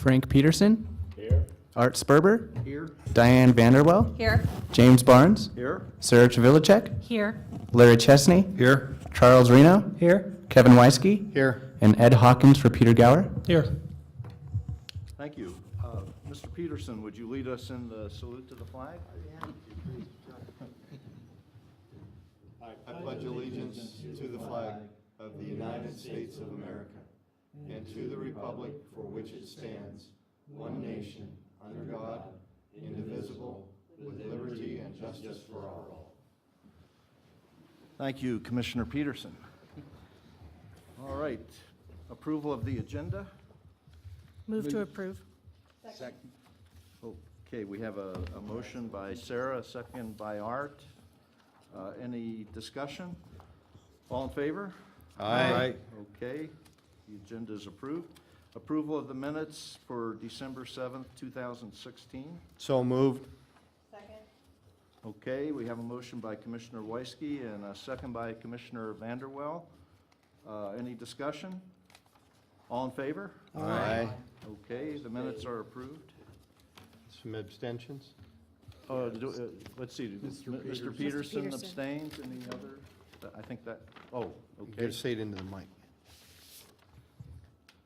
Frank Peterson. Here. Art Sperber. Here. Diane Vanderwell. Here. James Barnes. Here. Sarah Chavilicek. Here. Larry Chesney. Here. Charles Reno. Here. Kevin Weisky. Here. And Ed Hawkins for Peter Gower. Here. Thank you. Mr. Peterson, would you lead us in the salute to the flag? I pledge allegiance to the flag of the United States of America and to the republic for which it stands, one nation, under God, indivisible, with liberty and justice for all. Thank you, Commissioner Peterson. All right. Approval of the agenda? Move to approve. Second. Okay, we have a motion by Sarah, a second by Art. Any discussion? All in favor? Aye. Okay, the agenda is approved. Approval of the minutes for December 7th, 2016. So moved. Okay, we have a motion by Commissioner Weisky and a second by Commissioner Vanderwell. Any discussion? All in favor? Aye. Okay, the minutes are approved. Some abstentions? Let's see, Mr. Peterson abstains, any other? I think that, You okay, gotta say it into the mic.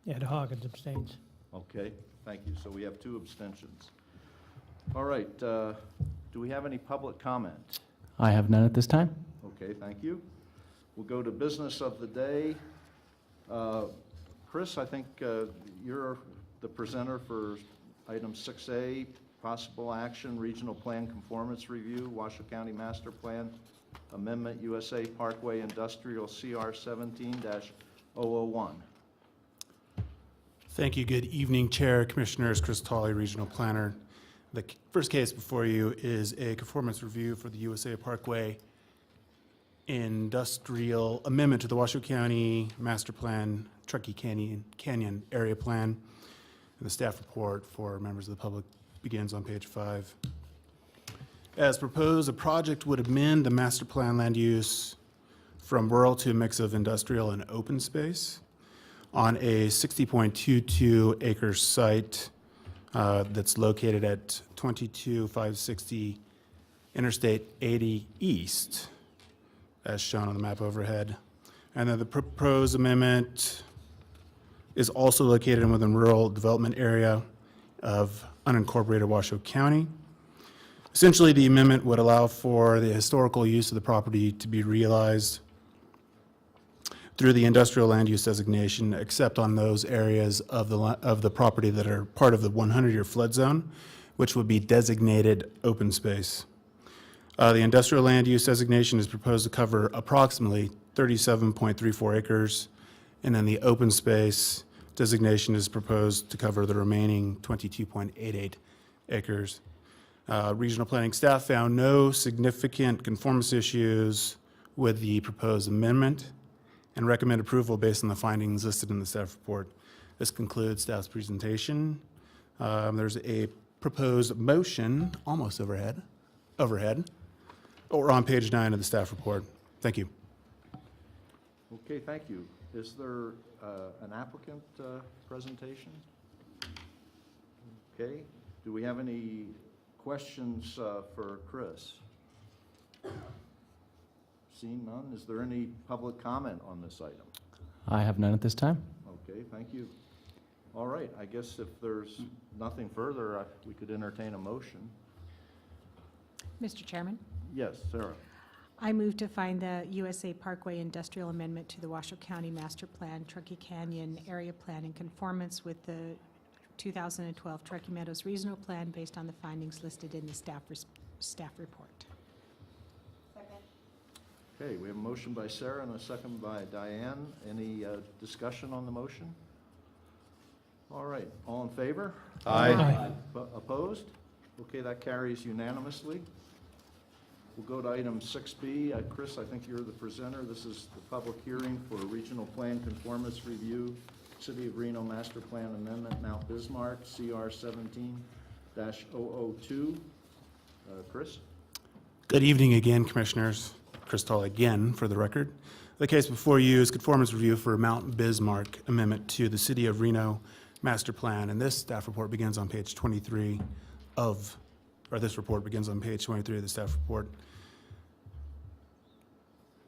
Ed Hawkins abstains. okay, thank you. So we have 2 abstentions. All right, do we have any public comment? I have none at this time. Okay, thank you. We'll go to business of the day. Chris, I think you're the presenter for item 6A, possible action, regional plan conformance review, Washoe County Master Plan Amendment, USA Parkway Industrial CR 17-001. Thank you. Good evening, Chair, Commissioners. Chris Tolley, Regional Planner. The first case before you is a conformance review for the USA Parkway Industrial Amendment to the Washoe County Master Plan, Truckee Canyon Area Plan. The staff report for members of the public begins on page 5. As proposed, the project would amend the master plan land use from rural to a mix of industrial and open space on a 60.22 acre site that's located at 22560 Interstate 80 East, as shown on the map overhead. And then the proposed amendment is also located within rural development area of unincorporated Washoe County. Essentially, the amendment would allow for the historical use of the property to be realized through the industrial land use designation, except on those areas of the property that are part of the 100-year flood zone, which would be designated open space. The industrial land use designation is proposed to cover approximately 37.34 acres, and then the open space designation is proposed to cover the remaining 22.88 acres. Regional planning staff found no significant conformance issues with the proposed amendment and recommend approval based on the findings listed in the staff report. This concludes staff's presentation. There's a proposed motion, almost overhead, or on page 9 of the staff report. Thank you. Okay, thank you. Is there an applicant presentation? Okay. Do we have any questions for Chris? Seeing none, is there any public comment on this item? I have none at this time. Okay, thank you. All right, I guess if there's nothing further, we could entertain a motion. Mr. Chairman, Yes, Sarah. I move to find the USA Parkway Industrial Amendment to the Washoe County Master Plan, Truckee Canyon Area Plan in conformance with the 2012 Truckee Meadows Regional Plan based on the findings listed in the staff report. Okay, we have a motion by Sarah and a second by Diane. Any discussion on the motion? All right, all in favor? Aye. Opposed? Okay, that carries unanimously. We'll go to item 6B. Chris, I think you're the presenter. This is the public hearing for Regional Plan Conformance Review, City of Reno Master Plan Amendment, Mount Bismarck, CR 17-002. Chris? Good evening again, Commissioners. Chris Tolley again, for the record. The case before you is conformance review for Mount Bismarck Amendment to the City of Reno master plan, and this staff report begins on page 23 of, or this report begins on page 23 of the staff report.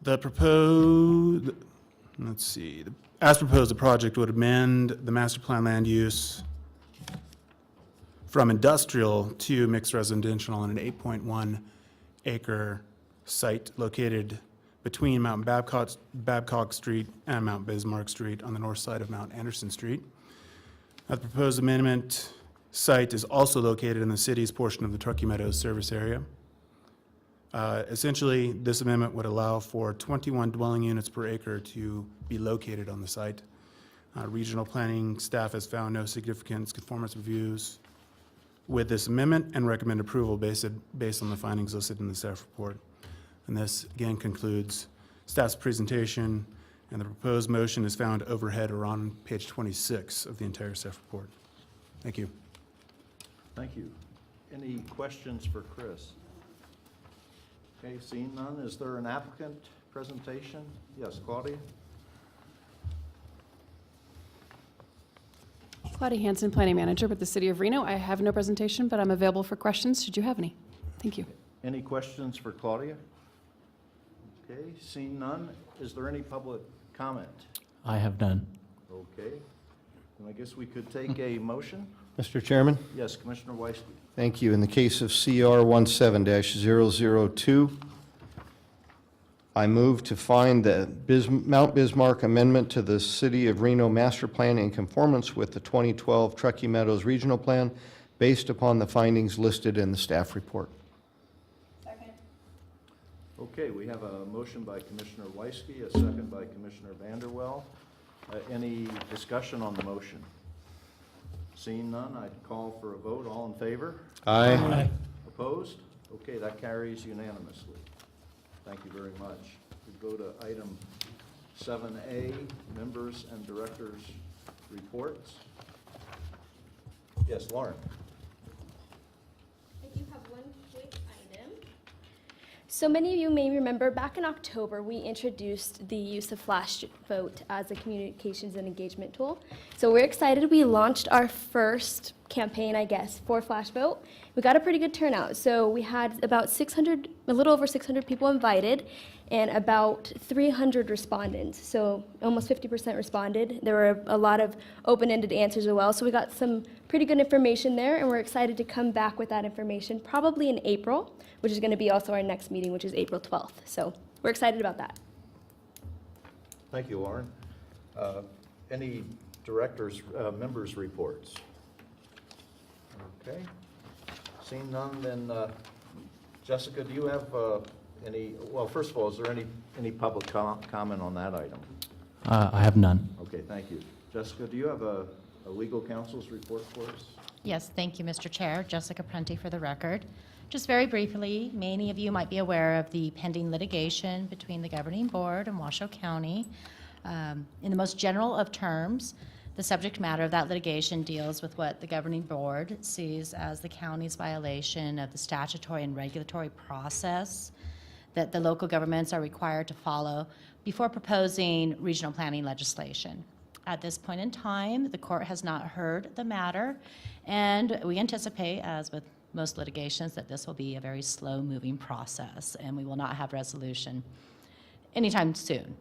The proposed, let's see, as proposed, the project would amend the master plan land use from industrial to mixed residential on an 8.1 acre site located between Mount Babcock Street and Mount Bismarck Street on the north side of Mount Anderson Street. The proposed amendment site is also located in the city's portion of the Truckee Meadows service area. Essentially, this amendment would allow for 21 dwelling units per acre to be located on the site. Regional planning staff has found no significant conformance reviews with this amendment and recommend approval based on the findings listed in the staff report. And this again concludes staff's presentation, and the proposed motion is found overhead or on page 26 of the entire staff report. Thank you. Thank you. Any questions for Chris? Okay, seeing none, is there an applicant presentation? Yes, Claudia? Claudia Hanson, Planning Manager with the City of Reno. I have no presentation, but I'm available for questions should you have any. Thank you. Any questions for Claudia? Okay, seeing none, is there any public comment? I have none. Okay, then I guess we could take a motion. Mr. Chairman? Yes, Commissioner Weisky. Thank you. In the case of CR 17-002, I move to find the Mount Bismarck amendment to the City of Reno Master Plan in conformance with the 2012 Truckee Meadows Regional Plan based upon the findings listed in the staff report. Okay, we have a motion by Commissioner Weisky, a second by Commissioner Vanderwell. Any discussion on the motion? Seeing none, I'd call for a vote. All in favor? Aye. Opposed? Okay, that carries unanimously. Thank you very much. We go to item 7A, members and directors' reports. Yes, Lauren. I do have one quick item. So many of you may remember back in October, we introduced the use of Flash Vote as a communications and engagement tool. So we're excited. We launched our first campaign, I guess, for Flash Vote. We got a pretty good turnout. So we had about 600, a little over 600 people invited and about 300 respondents. So almost 50% responded. There were a lot of open-ended answers as well. So we got some pretty good information there, and we're excited to come back with that information probably in April, which is going to be also our next meeting, which is April 12th. So we're excited about that. Thank you, Lauren. Any directors, members' reports? Okay. Seeing none, then Jessica, do you have any, well, first of all, is there any public comment on that item? I have none. Okay, thank you. Jessica, do you have a legal counsel's report for us? Yes, thank you, Mr. Chair. Jessica Prunty for the record. Just very briefly, many of you might be aware of the pending litigation between the governing board and Washoe County. In the most general of terms, the subject matter of that litigation deals with what the governing board sees as the county's violation of the statutory and regulatory process that the local governments are required to follow before proposing regional planning legislation. At this point in time, the court has not heard the matter, and we anticipate, as with most litigations, that this will be a very slow-moving process, and we will not have resolution anytime soon.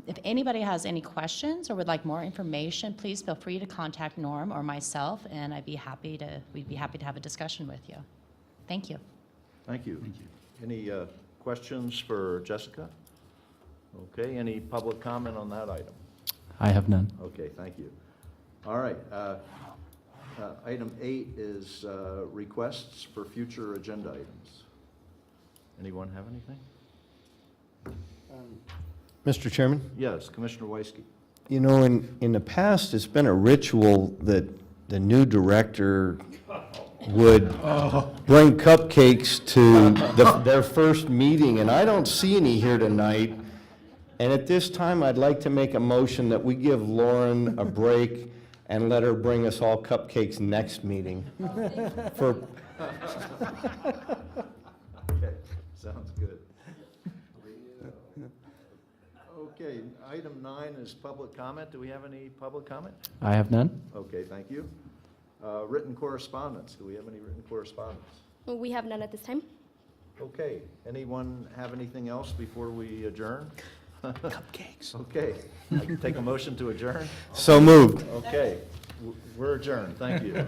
If anybody has any questions or would like more information, please feel free to contact Norm or myself, and we'd be happy to have a discussion with you. Thank you. Thank you. Any questions for Jessica? Okay, any public comment on that item? I have none. Okay, thank you. All right, item 8 is requests for future agenda items. Anyone have anything? Mr. Chairman? Yes, Commissioner Weisky. You know, in the past, it's been a ritual that the new director would bring cupcakes to their first meeting, and I don't see any here tonight. And at this time, I'd like to make a motion that we give Lauren a break and let her bring us all cupcakes next meeting. For Okay, sounds good. Okay, item 9 is public comment. Do we have any public comment? I have none. Okay, thank you. Written correspondence. Do we have any written correspondence? We have none at this time. Okay, anyone have anything else before we adjourn? Cupcakes. Okay, I can take a motion to adjourn. So moved. Okay, we're adjourned. Thank you.